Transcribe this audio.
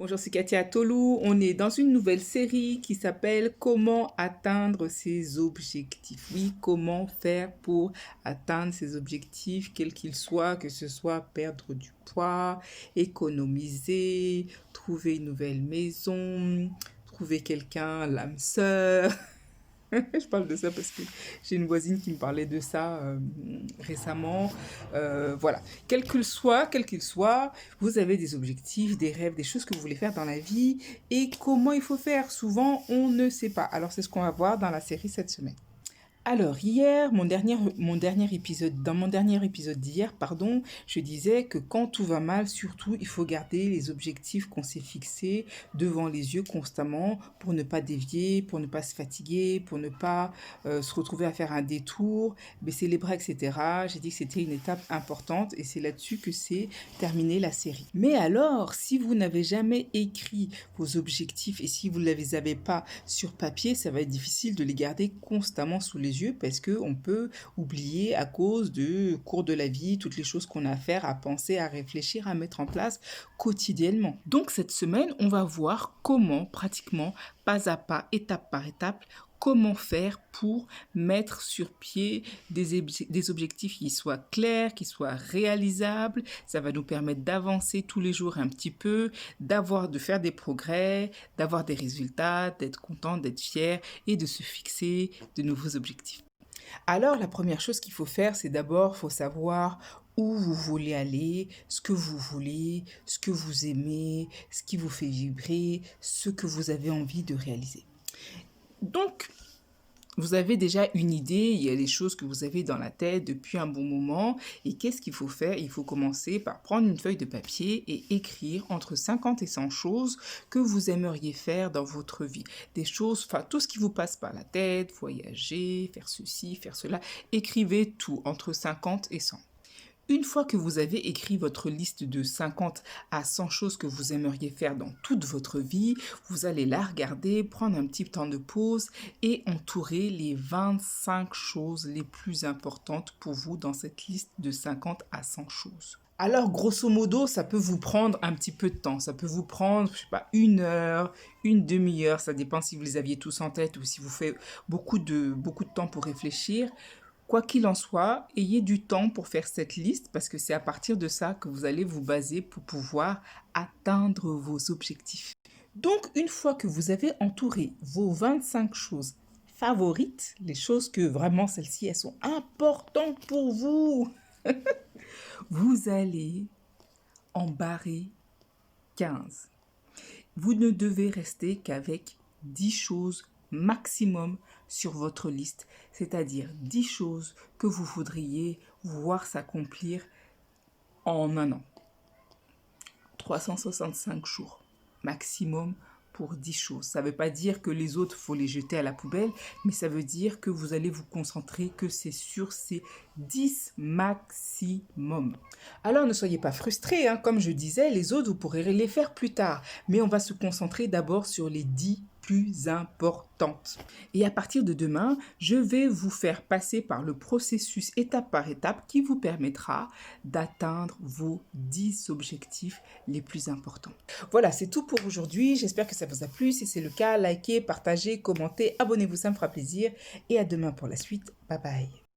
Bonjour, c'est Katia Tolou. On est dans une nouvelle série qui s'appelle Comment atteindre ses objectifs. Oui, comment faire pour atteindre ses objectifs, quels qu'ils soient, que ce soit perdre du poids, économiser, trouver une nouvelle maison, trouver quelqu'un, l'âme sœur. Je parle de ça parce que j'ai une voisine qui me parlait de ça récemment. Voilà, quel qu'il soit, vous avez des objectifs, des rêves, des choses que vous voulez faire dans la vie et comment il faut faire. Souvent, on ne sait pas. Alors, c'est ce qu'on va voir dans la série cette semaine. Alors, hier, dans mon dernier épisode d'hier, pardon, je disais que quand tout va mal, surtout, il faut garder les objectifs qu'on s'est fixés devant les yeux constamment pour ne pas dévier, pour ne pas se fatiguer, pour ne pas se retrouver à faire un détour, baisser les bras, etc. J'ai dit que c'était une étape importante et c'est là-dessus que c'est terminé la série. Mais alors, si vous n'avez jamais écrit vos objectifs et si vous ne les avez pas sur papier, ça va être difficile de les garder constamment sous les yeux parce qu'on peut oublier à cause du cours de la vie, toutes les choses qu'on a à faire, à penser, à réfléchir, à mettre en place quotidiennement. Donc cette semaine, on va voir comment pratiquement, pas à pas, étape par étape, comment faire pour mettre sur pied des objectifs qui soient clairs, qui soient réalisables. Ça va nous permettre d'avancer tous les jours un petit peu, de faire des progrès, d'avoir des résultats, d'être content, d'être fier et de se fixer de nouveaux objectifs. Alors, la première chose qu'il faut faire, c'est d'abord, il faut savoir où vous voulez aller, ce que vous voulez, ce que vous aimez, ce qui vous fait vibrer, ce que vous avez envie de réaliser. Donc, vous avez déjà une idée, il y a des choses que vous avez dans la tête depuis un bon moment. Et qu'est-ce qu'il faut faire? Il faut commencer par prendre une feuille de papier et écrire entre 50 et 100 choses que vous aimeriez faire dans votre vie. Des choses, enfin tout ce qui vous passe par la tête, voyager, faire ceci, faire cela. Écrivez tout entre 50 et 100. Une fois que vous avez écrit votre liste de 50 à 100 choses que vous aimeriez faire dans toute votre vie, vous allez la regarder, prendre un petit temps de pause et entourer les 25 choses les plus importantes pour vous dans cette liste de 50 à 100 choses. Alors, grosso modo, ça peut vous prendre un petit peu de temps. Ça peut vous prendre, je sais pas, une heure, une demi-heure. Ça dépend si vous les aviez tous en tête ou si vous faites beaucoup de temps pour réfléchir. Quoi qu'il en soit, ayez du temps pour faire cette liste parce que c'est à partir de ça que vous allez vous baser pour pouvoir atteindre vos objectifs. Donc, une fois que vous avez entouré vos 25 choses favorites, les choses que vraiment celles-ci, elles sont importantes pour vous, vous allez en barrer 15. Vous ne devez rester qu'avec 10 choses maximum sur votre liste, c'est-à-dire 10 choses que vous voudriez voir s'accomplir en un an. 365 jours maximum pour 10 choses. Ça ne veut pas dire que les autres, il faut les jeter à la poubelle, mais ça veut dire que vous allez vous concentrer que c'est sur ces 10 maximum. Alors ne soyez pas frustrés, hein. Comme je disais, les autres, vous pourrez les faire plus tard, mais on va se concentrer d'abord sur les 10 plus importantes. Et à partir de demain, je vais vous faire passer par le processus étape par étape qui vous permettra d'atteindre vos 10 objectifs les plus importants. Voilà, c'est tout pour aujourd'hui. J'espère que ça vous a plu. Si c'est le cas, likez, partagez, commentez, abonnez-vous, ça me fera plaisir. Et à demain pour la suite. Bye bye.